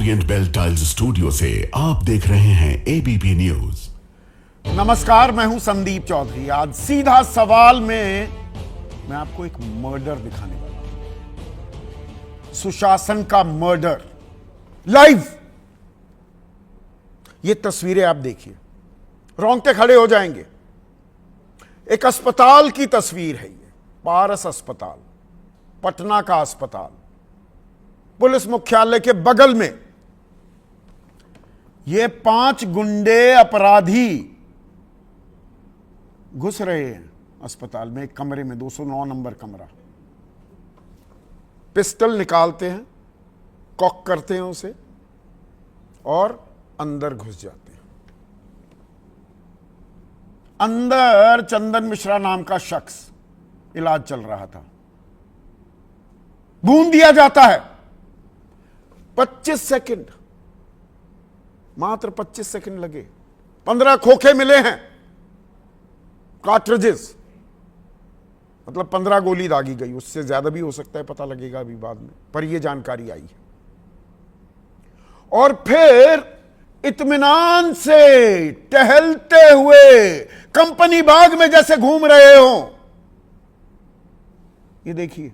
Orient bell tiles studio से आप देख रहे हैं एबीपी न्यूज। नमस्कार, मैं हूं संदीप चौधरी। आज सीधा सवाल में मैं आपको एक मर्डर दिखाने वाला हूं। सुशासन का मर्डर लाइव। ये तस्वीरें आप देखिए, रोंगटे खड़े हो जाएंगे। एक अस्पताल की तस्वीर है ये, पारस अस्पताल, पटना का अस्पताल, पुलिस मुख्यालय के बगल में। ये 5 गुंडे अपराधी घुस रहे हैं अस्पताल में, एक कमरे में, 209 नंबर कमरा। पिस्टल निकालते हैं, कॉक करते हैं उसे और अंदर घुस जाते हैं। अंदर चंदन मिश्रा नाम का शख्स, इलाज चल रहा था। भून दिया जाता है। 25 सेकंड, मात्र 25 सेकंड लगे। 15 खोखे मिले हैं, कार्ट्रिजेस, मतलब 15 गोली दागी गई। उससे ज्यादा भी हो सकता है, पता लगेगा अभी बाद में, पर यह जानकारी आई है। और फिर इत्मीनान से टहलते हुए कंपनी बाग में जैसे घूम रहे हो, ये देखिए,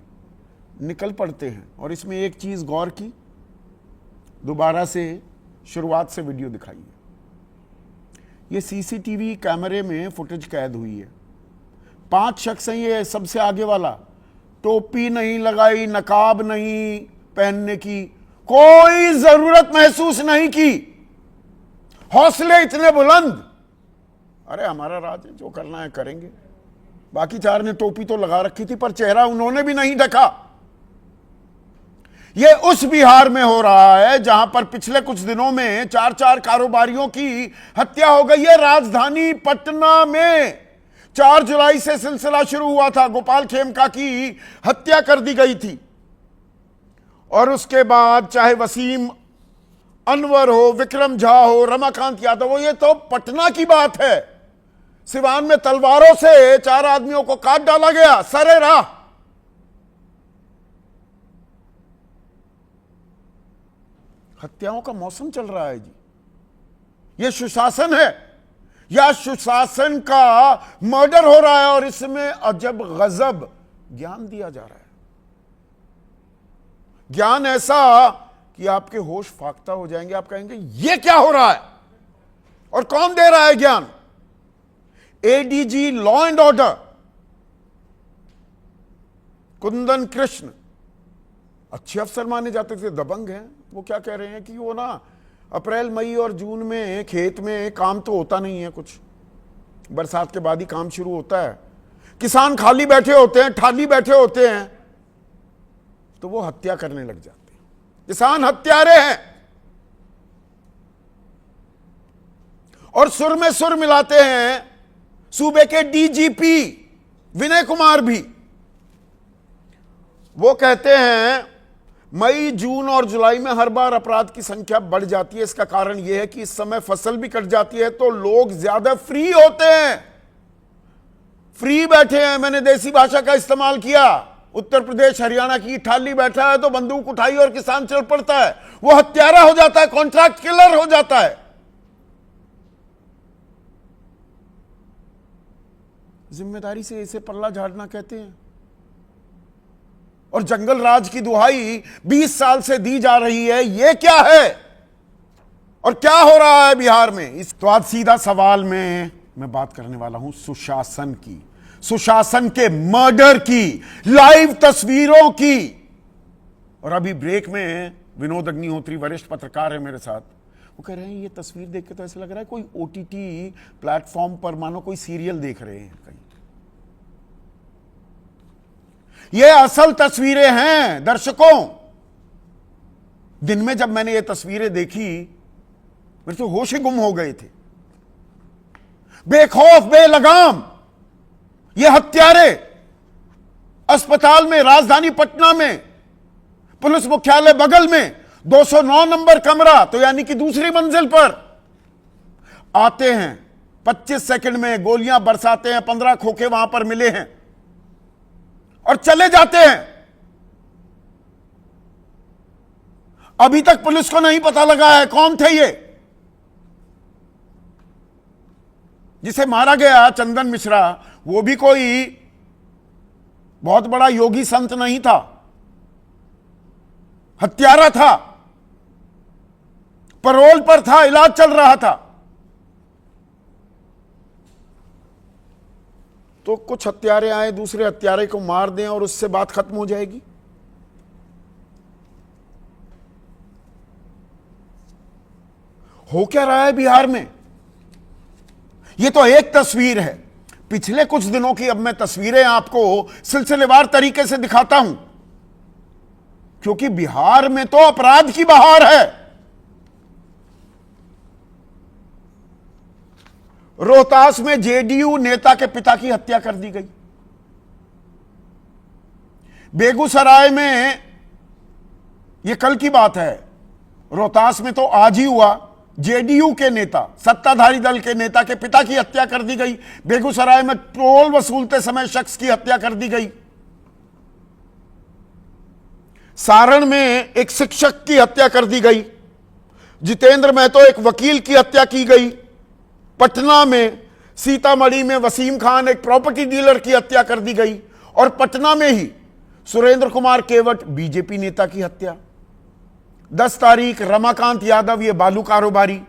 निकल पड़ते हैं। और इसमें एक चीज गौर की, दोबारा से शुरुआत से वीडियो दिखाइए। ये सीसीटीवी कैमरे में फुटेज कैद हुई है। 5 शख्स हैं। ये सबसे आगे वाला, टोपी नहीं लगाई, नकाब नहीं पहनने की, कोई जरूरत महसूस नहीं की, हौसले इतने बुलंद। अरे हमारा राज है, जो करना है करेंगे। बाकी 4 ने टोपी तो लगा रखी थी, पर चेहरा उन्होंने भी नहीं ढका। यह उस बिहार में हो रहा है जहां पर पिछले कुछ दिनों में 4 कारोबारियों की हत्या हो गई है। राजधानी पटना में 4 जुलाई से सिलसिला शुरू हुआ था। गोपाल खेमका की हत्या कर दी गई थी, और उसके बाद चाहे वसीम अनवर हो, विक्रम झा हो, रमाकांत यादव हो, यह तो पटना की बात है। सिवान में तलवारों से 4 आदमियों को काट डाला गया, सरे राह। हत्याओं का मौसम चल रहा है जी। यह सुशासन है या सुशासन का मर्डर हो रहा है? और इसमें अजब गजब ज्ञान दिया जा रहा है। ज्ञान ऐसा कि आपके होश फाख्ता हो जाएंगे। आप कहेंगे यह क्या हो रहा है, और कौन दे रहा है ज्ञान? ADG law and order Kundan Krishna, अच्छे अफसर माने जाते थे, दबंग हैं। वो क्या कह रहे हैं कि वो ना अप्रैल, मई और जून में खेत में काम तो होता नहीं है कुछ, बरसात के बाद ही काम शुरू होता है। किसान खाली बैठे होते हैं, ठाली बैठे होते हैं, तो वो हत्या करने लग जाते हैं। किसान हत्यारे हैं, और सुर में सुर मिलाते हैं सूबे के डीजीपी विनय कुमार भी। वो कहते हैं मई, जून और जुलाई में हर बार अपराध की संख्या बढ़ जाती है। इसका कारण यह है कि इस समय फसल भी कट जाती है, तो लोग ज्यादा फ्री होते हैं, फ्री बैठे हैं। मैंने देसी भाषा का इस्तेमाल किया। उत्तर प्रदेश, हरियाणा की ठाली बैठा है तो बंदूक उठाई और किसान चल पड़ता है। वो हत्यारा हो जाता है, कॉन्ट्रैक्ट किलर हो जाता है। जिम्मेदारी से इसे पल्ला झाड़ना कहते हैं। और जंगल राज की दुहाई 20 साल से दी जा रही है। यह क्या है और क्या हो रहा है बिहार में? तो आज सीधा सवाल में मैं बात करने वाला हूं सुशासन की, सुशासन के मर्डर की, लाइव तस्वीरों की। और अभी ब्रेक में विनोद अग्निहोत्री, वरिष्ठ पत्रकार है मेरे साथ, वो कह रहे हैं ये तस्वीर देख के तो ऐसा लग रहा है कोई ओटीटी प्लेटफॉर्म पर मानो कोई सीरियल देख रहे हैं कहीं। ये असल तस्वीरें हैं दर्शकों। दिन में जब मैंने ये तस्वीरें देखी, मेरे तो होश ही गुम हो गए थे। बेखौफ, बेलगाम ये हत्यारे अस्पताल में, राजधानी पटना में, पुलिस मुख्यालय बगल में, 209 नंबर कमरा, तो यानी कि दूसरी मंजिल पर आते हैं। 25 सेकंड में गोलियां बरसाते हैं। 15 खोखे वहां पर मिले हैं और चले जाते हैं। अभी तक पुलिस को नहीं पता लगा है कौन थे ये। जिसे मारा गया चंदन मिश्रा, वो भी कोई बहुत बड़ा योगी संत नहीं था, हत्यारा था, पैरोल पर था, इलाज चल रहा था। तो कुछ हत्यारे आए दूसरे हत्यारे को मार दें और उससे बात खत्म हो जाएगी। हो क्या रहा है बिहार में? यह तो एक तस्वीर है, पिछले कुछ दिनों की अब मैं तस्वीरें आपको सिलसिलेवार तरीके से दिखाता हूं, क्योंकि बिहार में तो अपराध की बहार है। रोहतास में जेडीयू नेता के पिता की हत्या कर दी गई। बेगूसराय में, यह कल की बात है, रोहतास में तो आज ही हुआ, जेडीयू के नेता, सत्ताधारी दल के नेता के पिता की हत्या कर दी गई। बेगूसराय में टोल वसूलते समय शख्स की हत्या कर दी गई। सारण में एक शिक्षक की हत्या कर दी गई। जितेंद्र महतो एक वकील की हत्या की गई। पटना में, सीतामढ़ी में वसीम खान एक प्रॉपर्टी डीलर की हत्या कर दी गई। और पटना में ही सुरेंद्र कुमार केवट बीजेपी नेता की हत्या। 10 तारीख रमाकांत यादव, ये बालू कारोबारी।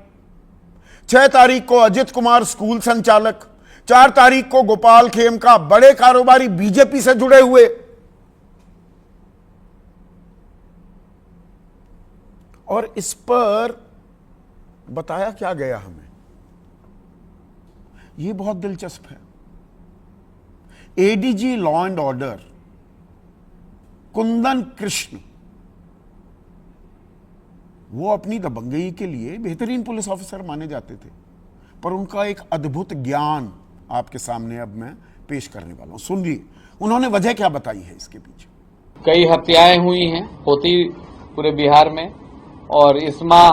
6 तारीख को अजित कुमार स्कूल संचालक। 4 तारीख को गोपाल खेमका, बड़े कारोबारी बीजेपी से जुड़े हुए। और इस पर बताया क्या गया हमें, यह बहुत दिलचस्प है। ADG law and order Kundan Krishna, वो अपनी दबंगई के लिए बेहतरीन पुलिस ऑफिसर माने जाते थे, पर उनका एक अद्भुत ज्ञान आपके सामने अब मैं पेश करने वाला हूं। सुनिए उन्होंने वजह क्या बताई है इसके पीछे। कई हत्याएं हुई हैं, होती पूरे बिहार में, और इस माह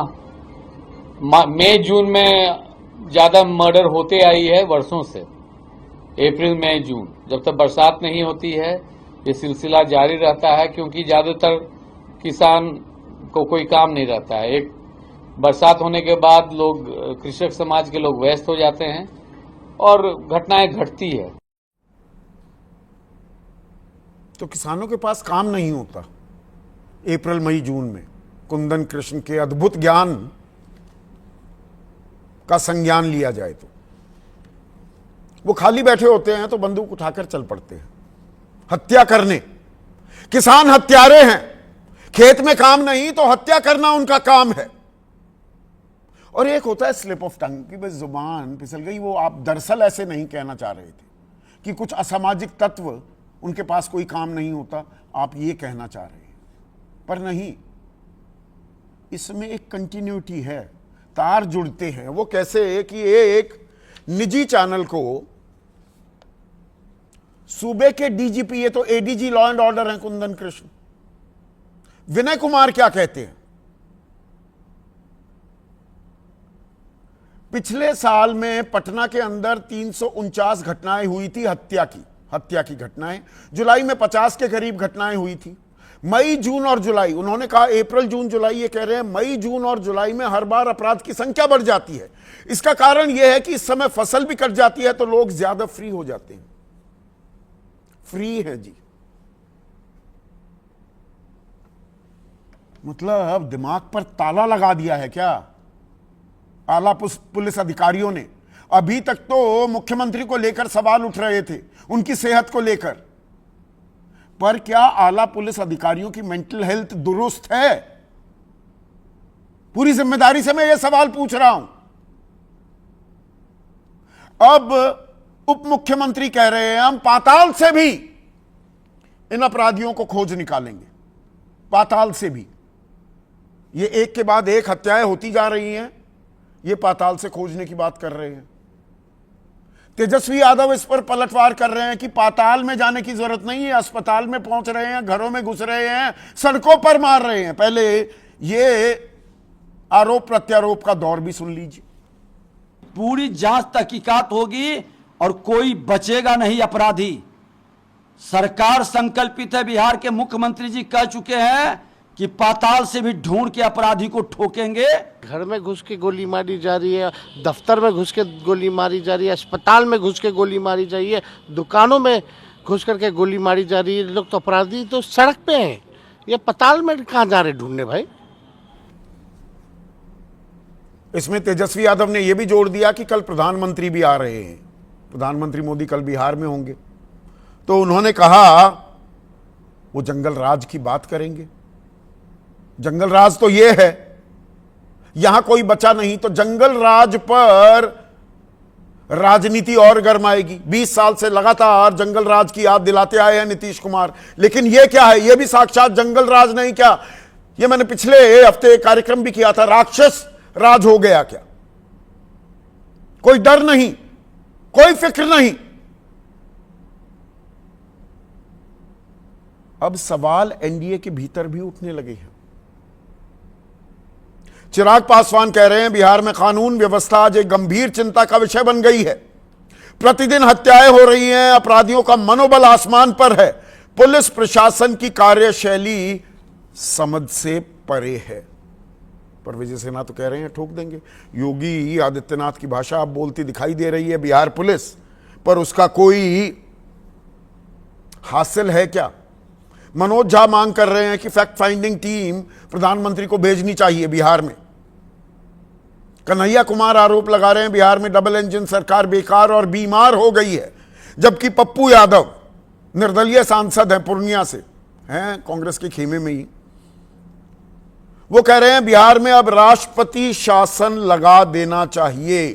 मई जून में ज्यादा मर्डर होते आई है वर्षों से। अप्रैल मई जून, जब तक बरसात नहीं होती है ये सिलसिला जारी रहता है, क्योंकि ज्यादातर किसान को कोई काम नहीं रहता है। एक बरसात होने के बाद लोग, कृषक समाज के लोग व्यस्त हो जाते हैं और घटनाएं घटती है। तो किसानों के पास काम नहीं होता अप्रैल मई जून में। कुंदन कृष्ण के अद्भुत ज्ञान का संज्ञान लिया जाए तो वो खाली बैठे होते हैं, तो बंदूक उठाकर चल पड़ते हैं हत्या करने। किसान हत्यारे हैं, खेत में काम नहीं तो हत्या करना उनका काम है। और एक होता है स्लिप ऑफ टंग, कि बस जुबान फिसल गई। वो आप दरअसल ऐसे नहीं कहना चाह रहे थे कि कुछ असामाजिक तत्व उनके पास कोई काम नहीं होता, आप ये कहना चाह रहे हैं, पर नहीं, इसमें एक कंटिन्यूटी है, तार जुड़ते हैं। वो कैसे कि एक निजी चैनल को सूबे के डीजीपी, ये तो एडीजी लॉ एंड ऑर्डर है कुंदन कृष्ण, विनय कुमार क्या कहते हैं। पिछले साल में पटना के अंदर 349 घटनाएं हुई थी हत्या की घटनाएं। जुलाई में 50 के करीब घटनाएं हुई थी। मई जून और जुलाई, उन्होंने कहा अप्रैल जून जुलाई, ये कह रहे हैं मई जून और जुलाई में हर बार अपराध की संख्या बढ़ जाती है। इसका कारण यह है कि इस समय फसल भी कट जाती है तो लोग ज्यादा फ्री हो जाते हैं। फ्री है जी, मतलब दिमाग पर ताला लगा दिया है क्या आला पुलिस अधिकारियों ने। अभी तक तो मुख्यमंत्री को लेकर सवाल उठ रहे थे, उनकी सेहत को लेकर, पर क्या आला पुलिस अधिकारियों की मेंटल हेल्थ दुरुस्त है? पूरी जिम्मेदारी से मैं यह सवाल पूछ रहा हूं। अब उप मुख्यमंत्री कह रहे हैं हम पाताल से भी इन अपराधियों को खोज निकालेंगे, पाताल से भी। ये एक के बाद एक हत्याएं होती जा रही हैं, ये पाताल से खोजने की बात कर रहे हैं। तेजस्वी यादव इस पर पलटवार कर रहे हैं कि पाताल में जाने की जरूरत नहीं है, अस्पताल में पहुंच रहे हैं, घरों में घुस रहे हैं, सड़कों पर मार रहे हैं। पहले ये आरोप प्रत्यारोप का दौर भी सुन लीजिए। पूरी जांच तहकीकात होगी और कोई बचेगा नहीं अपराधी। सरकार संकल्पित है, बिहार के मुख्यमंत्री जी कह चुके हैं कि पाताल से भी ढूंढ के अपराधी को ठोकेंगे। घर में घुस के गोली मारी जा रही है, दफ्तर में घुस के गोली मारी जा रही है, अस्पताल में घुस के गोली मारी जा रही है, दुकानों में घुस करके गोली मारी जा रही है। लोग तो अपराधी तो सड़क पे हैं, ये पाताल में कहाँ जा रहे ढूंढने भाई। इसमें तेजस्वी यादव ने यह भी जोड़ दिया कि कल प्रधानमंत्री भी आ रहे हैं, प्रधानमंत्री मोदी कल बिहार में होंगे, तो उन्होंने कहा वो जंगल राज की बात करेंगे। जंगल राज तो यह है, यहां कोई बचा नहीं, तो जंगल राज पर राजनीति और गरमाएगी। 20 साल से लगातार जंगल राज की याद दिलाते आए हैं नीतीश कुमार, लेकिन यह क्या है? यह भी साक्षात जंगल राज नहीं क्या? यह मैंने पिछले हफ्ते कार्यक्रम भी किया था, राक्षस राज हो गया क्या? कोई डर नहीं, कोई फिक्र नहीं। अब सवाल एनडीए के भीतर भी उठने लगे हैं। चिराग पासवान कह रहे हैं बिहार में कानून व्यवस्था आज एक गंभीर चिंता का विषय बन गई है। प्रतिदिन हत्याएं हो रही हैं, अपराधियों का मनोबल आसमान पर है, पुलिस प्रशासन की कार्यशैली समझ से परे है। पर विजय सिन्हा तो कह रहे हैं ठोक देंगे। योगी आदित्यनाथ की भाषा अब बोलती दिखाई दे रही है बिहार पुलिस, पर उसका कोई हासिल है क्या? मनोज झा मांग कर रहे हैं कि फैक्ट फाइंडिंग टीम प्रधानमंत्री को भेजनी चाहिए बिहार में। कन्हैया कुमार आरोप लगा रहे हैं बिहार में डबल इंजन सरकार बेकार और बीमार हो गई है, जबकि पप्पू यादव निर्दलीय सांसद हैं, पूर्णिया से हैं, कांग्रेस के खेमे में ही, वो कह रहे हैं बिहार में अब राष्ट्रपति शासन लगा देना चाहिए।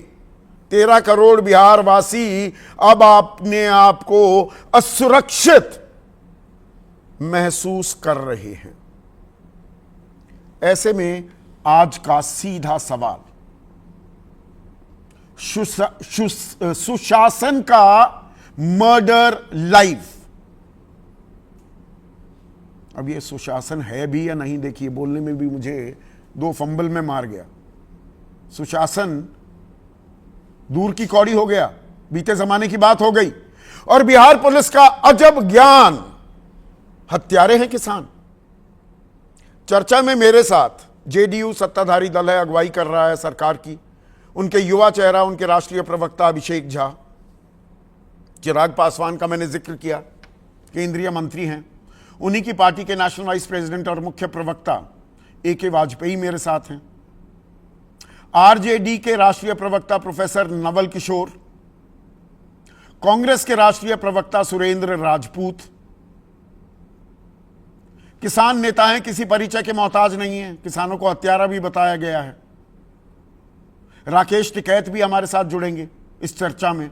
13 करोड़ बिहार वासी अब अपने आप को असुरक्षित महसूस कर रहे हैं। ऐसे में आज का सीधा सवाल, सुशासन का मर्डर लाइव, अब ये सुशासन है भी या नहीं, देखिए बोलने में भी मुझे 2 फंबल में मार गया। सुशासन दूर की कौड़ी हो गया, बीते जमाने की बात हो गई। और बिहार पुलिस का अजब ज्ञान, हत्यारे हैं किसान। चर्चा में मेरे साथ जेडीयू सत्ताधारी दल है, अगुवाई कर रहा है सरकार की, उनके युवा चेहरा, उनके राष्ट्रीय प्रवक्ता अभिषेक झा। चिराग पासवान का मैंने जिक्र किया, केंद्रीय मंत्री हैं। उन्हीं की पार्टी के नेशनल वाइस प्रेसिडेंट और मुख्य प्रवक्ता AK वाजपेयी मेरे साथ हैं। आरजेडी के राष्ट्रीय प्रवक्ता प्रोफेसर नवल किशोर, कांग्रेस के राष्ट्रीय प्रवक्ता सुरेंद्र राजपूत, किसान नेता हैं, किसी परिचय के मोहताज नहीं है, किसानों को हत्यारा भी बताया गया है। राकेश टिकैत भी हमारे साथ जुड़ेंगे इस चर्चा में।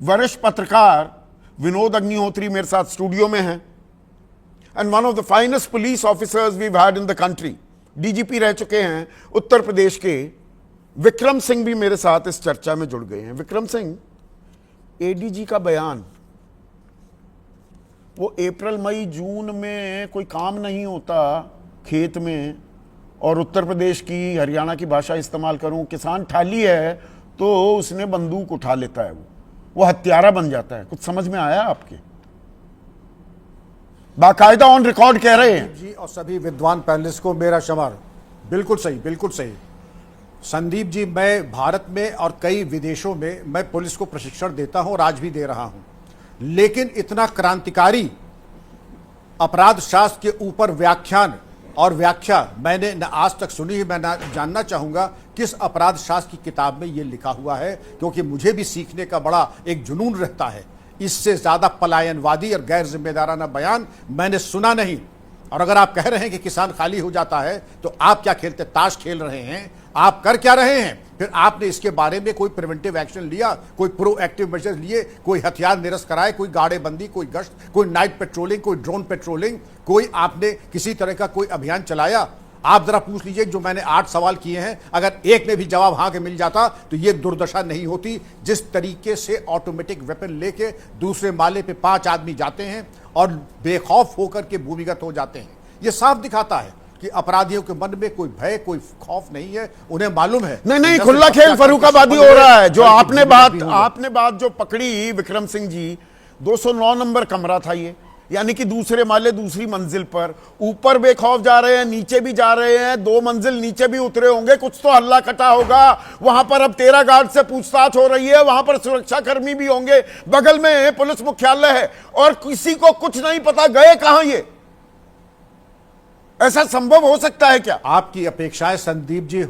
वरिष्ठ पत्रकार विनोद अग्निहोत्री मेरे साथ स्टूडियो में हैं, and one of the finest police officers we've had in the country, DGP रह चुके हैं उत्तर प्रदेश के विक्रम सिंह भी मेरे साथ इस चर्चा में जुड़ गए हैं। विक्रम सिंह, एडीजी का बयान, वो अप्रैल मई जून में कोई काम नहीं होता खेत में, और उत्तर प्रदेश की हरियाणा की भाषा इस्तेमाल करूं, किसान ठाली है तो उसने बंदूक उठा लेता है, वो हत्यारा बन जाता है। कुछ समझ में आया आपके? बाकायदा ऑन रिकॉर्ड कह रहे हैं जी, और सभी विद्वान पैनलिस्ट को मेरा क्षमा। बिल्कुल सही, बिल्कुल सही। संदीप जी, मैं भारत में और कई विदेशों में मैं पुलिस को प्रशिक्षण देता हूं और आज भी दे रहा हूं, लेकिन इतना क्रांतिकारी अपराध शास्त्र के ऊपर व्याख्यान और व्याख्या मैंने न आज तक सुनी है। मैं जानना चाहूंगा किस अपराध शास्त्र की किताब में यह लिखा हुआ है, क्योंकि मुझे भी सीखने का बड़ा एक जुनून रहता है। इससे ज्यादा पलायनवादी और गैर जिम्मेदाराना बयान मैंने सुना नहीं। और अगर आप कह रहे हैं कि किसान खाली हो जाता है, तो आप क्या खेलते, ताश खेल रहे हैं? आप कर क्या रहे हैं? फिर आपने इसके बारे में कोई प्रिवेंटिव एक्शन लिया, कोई प्रोएक्टिव मेजर्स लिए, कोई हथियार निरस्त कराए, कोई गाड़ेबंदी, कोई गश्त, कोई नाइट पेट्रोलिंग, कोई ड्रोन पेट्रोलिंग, कोई आपने किसी तरह का कोई अभियान चलाया? आप जरा पूछ लीजिए, जो मैंने 8 सवाल किए हैं, अगर एक में भी जवाब हाँ के मिल जाता तो ये दुर्दशा नहीं होती। जिस तरीके से ऑटोमेटिक वेपन लेके दूसरे माले पे 5 आदमी जाते हैं और बेखौफ होकर के भूमिगत हो जाते हैं, ये साफ दिखाता है कि अपराधियों के मन में कोई भय, कोई खौफ नहीं है। उन्हें मालूम है नहीं, खुला खेल फर्रुखाबादी हो रहा है। जो आपने बात जो पकड़ी विक्रम सिंह जी, 209 नंबर कमरा था ये, यानी कि दूसरे माले दूसरी मंजिल पर, ऊपर बेखौफ जा रहे हैं, नीचे भी जा रहे हैं, 2 मंजिल नीचे भी उतरे होंगे, कुछ तो हल्ला कटा होगा वहां पर। अब 13 गार्ड से पूछताछ हो रही है, वहां पर सुरक्षा कर्मी भी होंगे, बगल में पुलिस मुख्यालय है और किसी को कुछ नहीं पता गए कहां ये। ऐसा संभव हो सकता है क्या? आपकी अपेक्षाएं संदीप जी,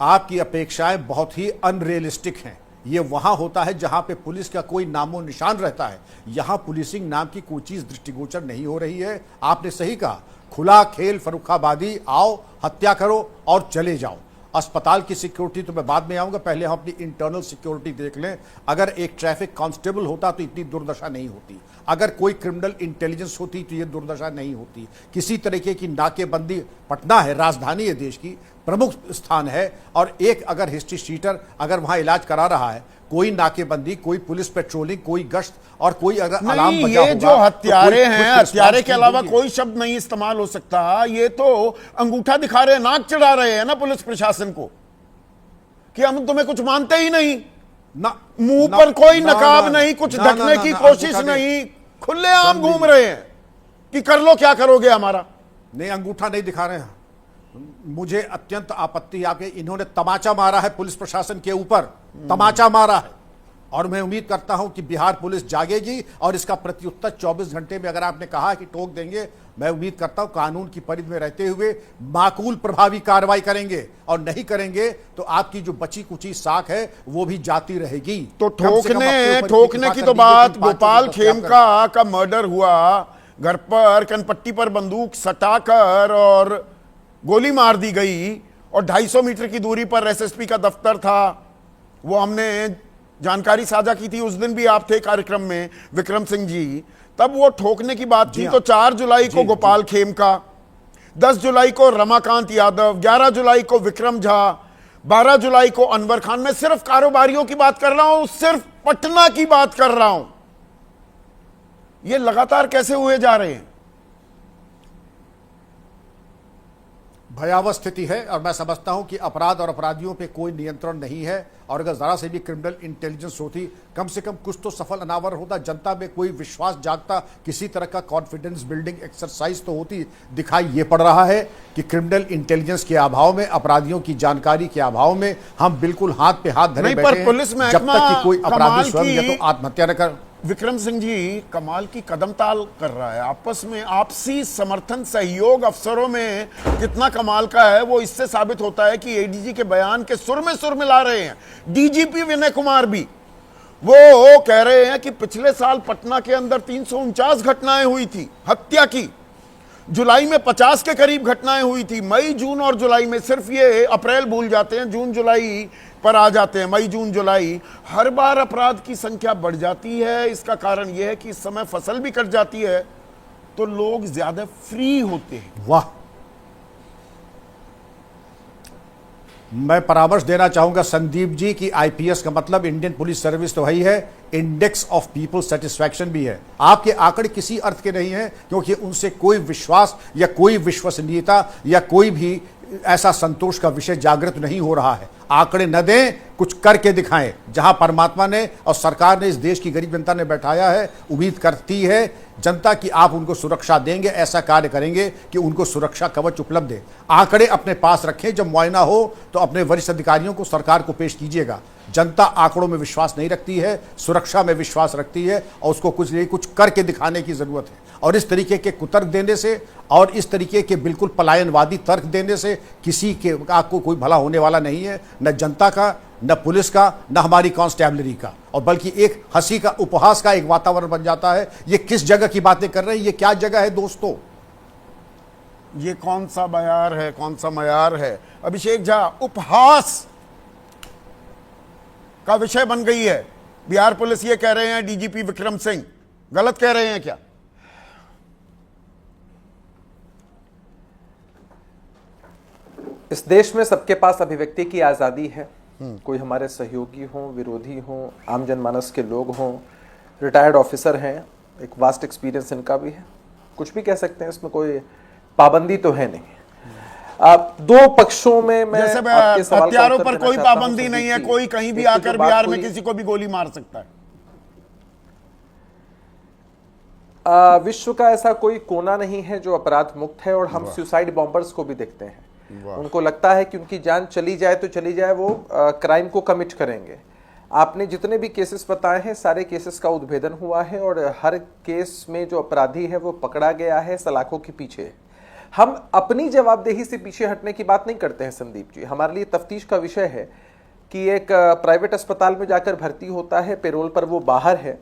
आपकी अपेक्षाएं बहुत ही अनरियलिस्टिक हैं। ये वहां होता है जहां पे पुलिस का कोई नामो निशान रहता है। यहां पुलिसिंग नाम की कोई चीज दृष्टिगोचर नहीं हो रही है। आपने सही कहा, खुला खेल फर्रुखाबादी, आओ हत्या करो और चले जाओ। अस्पताल की सिक्योरिटी तो मैं बाद में आऊंगा, पहले हम अपनी इंटरनल सिक्योरिटी देख लें। अगर एक ट्रैफिक कांस्टेबल होता तो इतनी दुर्दशा नहीं होती, अगर कोई क्रिमिनल इंटेलिजेंस होती तो ये दुर्दशा नहीं होती। किसी तरीके की नाकेबंदी, पटना है, राजधानी है देश की, प्रमुख स्थान है, और एक अगर हिस्ट्री शीटर अगर वहां इलाज करा रहा है, कोई नाकेबंदी, कोई पुलिस पेट्रोलिंग, कोई गश्त और कोई अगर अलार्म बजा होगा, ये जो हत्यारे तो हैं, हत्यारे के अलावा कोई शब्द नहीं इस्तेमाल हो सकता। ये तो अंगूठा दिखा रहे हैं, नाक चढ़ा रहे हैं ना पुलिस प्रशासन को कि हम तुम्हें कुछ मानते ही नहीं। मुंह पर कोई नकाब नहीं, कुछ ढकने की कोशिश नहीं, खुलेआम घूम रहे हैं कि कर लो क्या करोगे हमारा। नहीं, अंगूठा नहीं दिखा रहे हैं। मुझे अत्यंत आपत्ति आपके, इन्होंने तमाचा मारा है पुलिस प्रशासन के ऊपर, तमाचा मारा है। और मैं उम्मीद करता हूं कि बिहार पुलिस जागेगी और इसका प्रत्युत्तर 24 घंटे में, अगर आपने कहा कि टोक देंगे, मैं उम्मीद करता हूं कानून की परिधि में रहते हुए माकूल प्रभावी कार्रवाई करेंगे। और नहीं करेंगे तो आपकी जो बची कुची साख है वो भी जाती रहेगी। तो ठोकने की तो बात, गोपाल खेमका का मर्डर हुआ, घर पर कनपट्टी पर बंदूक सटाकर और गोली मार दी गई, और 250 मीटर की दूरी पर एसएसपी का दफ्तर था। वो हमने जानकारी साझा की थी, उस दिन भी आप थे कार्यक्रम में विक्रम सिंह जी, तब वो ठोकने की बात थी। तो 4 जुलाई को गोपाल खेमका, 10 जुलाई को रमाकांत यादव, 11 जुलाई को विक्रम झा, 12 जुलाई को अनवर खान। मैं सिर्फ कारोबारियों की बात कर रहा हूं, सिर्फ पटना की बात कर रहा हूं। ये लगातार कैसे हुए जा रहे हैं? भयावह स्थिति है और मैं समझता हूं कि अपराध और अपराधियों पे कोई नियंत्रण नहीं है। और अगर जरा से भी क्रिमिनल इंटेलिजेंस होती, कम से कम कुछ तो सफल अनावर होता, जनता में कोई विश्वास जागता, किसी तरह का कॉन्फिडेंस बिल्डिंग एक्सरसाइज तो होती। दिखाई ये पड़ रहा है कि क्रिमिनल इंटेलिजेंस के अभाव में, अपराधियों की जानकारी के अभाव में हम बिल्कुल हाथ पे हाथ धरे बैठे हैं। पुलिस में जब तक कि कोई अपराधी स्वयं या तो आत्महत्या न कर। विक्रम सिंह जी कमाल की कदमताल कर रहा है, आपस में आपसी समर्थन सहयोग अफसरों में कितना कमाल का है, वो इससे साबित होता है कि एडीजी के बयान के सुर में सुर मिला रहे हैं। डीजीपी विनय कुमार भी वो कह रहे हैं कि पिछले साल पटना के अंदर 349 घटनाएं हुई थी हत्या की, जुलाई में 50 के करीब घटनाएं हुई थी। मई जून और जुलाई में, सिर्फ ये अप्रैल भूल जाते हैं, जून जुलाई पर आ जाते हैं, मई जून जुलाई, हर बार अपराध की संख्या बढ़ जाती है। इसका कारण यह है कि इस समय फसल भी कट जाती है तो लोग ज्यादा फ्री होते हैं। वाह, मैं परामर्श देना चाहूंगा संदीप जी की आईपीएस का मतलब इंडियन पुलिस सर्विस तो वही है, इंडेक्स ऑफ पीपल सेटिस्फैक्शन भी है। आपके आंकड़े किसी अर्थ के नहीं है, क्योंकि उनसे कोई विश्वास या कोई विश्वसनीयता या कोई भी ऐसा संतोष का विषय जागृत नहीं हो रहा है। आंकड़े न दें, कुछ करके दिखाएं। जहां परमात्मा ने और सरकार ने इस देश की गरीब जनता ने बैठाया है, उम्मीद करती है जनता कि आप उनको सुरक्षा देंगे, ऐसा कार्य करेंगे कि उनको सुरक्षा कवच उपलब्ध है। आंकड़े अपने पास रखें, जब मुआयना हो तो अपने वरिष्ठ अधिकारियों को, सरकार को पेश कीजिएगा। जनता आंकड़ों में विश्वास नहीं रखती है, सुरक्षा में विश्वास रखती है, और उसको कुछ करके दिखाने की जरूरत है। और इस तरीके के कुतर्क देने से और इस तरीके के बिल्कुल पलायनवादी तर्क देने से किसी के आपको कोई भला होने वाला नहीं है, न जनता का, न पुलिस का, न हमारी कांस्टेबलरी का, और बल्कि एक हंसी का, उपहास का एक वातावरण बन जाता है। ये किस जगह की बातें कर रहे हैं? ये क्या जगह है दोस्तों? ये कौन सा बयार है, कौन सा मयार है? अभिषेक झा, उपहास का विषय बन गई है। बिहार पुलिस ये कह रहे हैं, डीजीपी विक्रम सिंह गलत कह रहे हैं क्या? इस देश में सबके पास अभिव्यक्ति की आज़ादी है। कोई हमारे सहयोगी हों, विरोधी हों, आम जनमानस के लोग हों, रिटायर्ड ऑफिसर हैं, एक वास्ट एक्सपीरियंस इनका भी है, कुछ भी कह सकते हैं, इसमें कोई पाबंदी तो है नहीं। आप दो पक्षों में मैं हथियारों पर कोई पाबंदी नहीं है, कोई कहीं भी आकर बिहार में किसी को भी गोली मार सकता है। विश्व का ऐसा कोई कोना नहीं है जो अपराध मुक्त है, और हम सुसाइड बॉम्बर्स को भी देखते हैं। उनको लगता है कि उनकी जान चली जाए तो चली जाए, वो क्राइम को कमिट करेंगे। आपने जितने भी केसेस बताए हैं सारे केसेस का उद्भेदन हुआ है, और हर केस में जो अपराधी है वो पकड़ा गया है, सलाखों के पीछे। हम अपनी जवाबदेही से पीछे हटने की बात नहीं करते हैं संदीप जी। हमारे लिए तफ्तीश का विषय है कि एक प्राइवेट अस्पताल में जाकर भर्ती होता है, पेरोल पर वो बाहर है,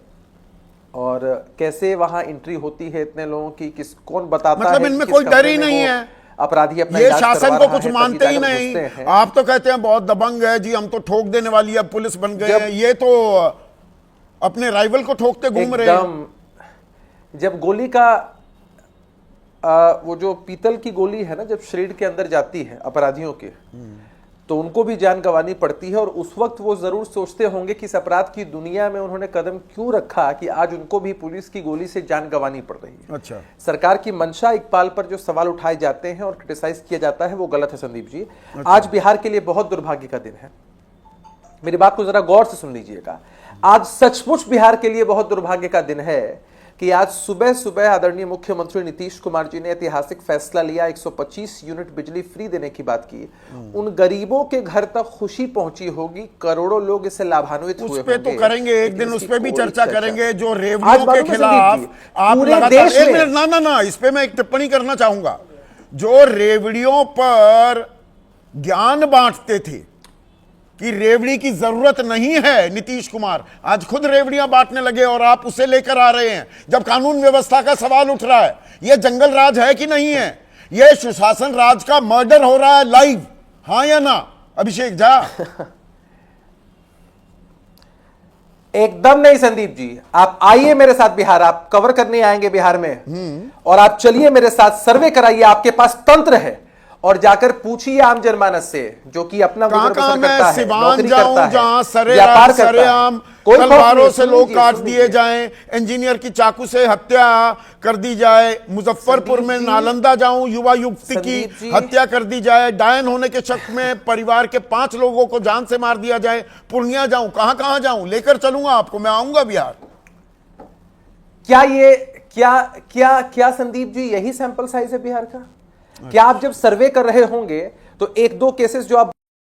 और कैसे वहां एंट्री होती है इतने लोगों की, किस कौन बताता मतलब है, इनमें किस कोई डर कमरे ही में नहीं वो है। अपराधी अपना ये इलाज शासन करवा को रहा कुछ है, मानते तभी ही जाकर नहीं। घुसते हैं। आप तो कहते हैं बहुत दबंग है जी, हम तो ठोक देने वाली अब पुलिस बन गए हैं। ये तो अपने राइवल को ठोकते घूम रहे हैं। एकदम। जब गोली का वो जो पीतल की गोली है ना, जब शरीर के अंदर जाती है अपराधियों के, तो उनको भी जान गंवानी पड़ती है। और उस वक्त वो जरूर सोचते होंगे कि इस अपराध की दुनिया में उन्होंने कदम क्यों रखा कि आज उनको भी पुलिस की गोली से जान गंवानी पड़ रही है। अच्छा, सरकार की मंशा इकबाल पर जो सवाल उठाए जाते हैं और क्रिटिसाइज किया जाता है वो गलत है संदीप जी। आज बिहार के लिए बहुत दुर्भाग्य का दिन है। मेरी बात को जरा गौर से सुन लीजिएगा। आज सचमुच बिहार के लिए बहुत दुर्भाग्य का दिन है कि आज सुबह सुबह आदरणीय मुख्यमंत्री नीतीश कुमार जी ने ऐतिहासिक फैसला लिया, 125 यूनिट बिजली फ्री देने की बात की। उन गरीबों के घर तक खुशी पहुंची होगी, करोड़ों लोग इससे लाभान्वित हुए उस पे तो करेंगे, एक दिन उस पे भी चर्चा करेंगे। जो आज रेवड़ियों के मालूम है खिलाफ संदीप जी, आप पूरे लगातार देश एक में- मिनट ना इस पे मैं एक टिप्पणी करना चाहूंगा। जो रेवड़ियों पर ज्ञान बांटते थे कि रेवड़ी की जरूरत नहीं है नीतीश कुमार, आज खुद रेवड़ियां बांटने लगे और आप उसे लेकर आ रहे हैं। जब कानून व्यवस्था का सवाल उठ रहा है, यह जंगल राज है कि नहीं है? यह सुशासन राज का मर्डर हो रहा है लाइव, हाँ या ना अभिषेक झा? एकदम नहीं संदीप जी। आप आइए मेरे साथ बिहार, आप कवर करने आएंगे बिहार में, और आप चलिए मेरे साथ, सर्वे कराइए, आपके पास तंत्र है, और जाकर पूछिए आम जनमानस से जो कि अपना गुजर बसर कहां करता मैं है, सिवान नौकरी जाऊं करता है, जहां व्यापार करता है। सरेआम कोई खौफ तलवारों नहीं, से सुन लोग लीजिए, काट सुन दिए लीजिए। जाएं, इंजीनियर की चाकू से हत्या कर दी जाए, मुजफ्फरपुर संदीप में जी, नालंदा जाऊं युवा युवती की संदीप जी, हत्या कर दी जाए, डायन होने के शक में परिवार के 5 लोगों को जान से मार दिया जाए, पूर्णिया जाऊं, कहां जाऊं? लेकर चलूंगा आपको, मैं आऊंगा बिहार। क्या ये क्या संदीप जी यही सैंपल साइज है बिहार का? क्या आप जब सर्वे कर रहे होंगे तो 1-2 केसेस जो आप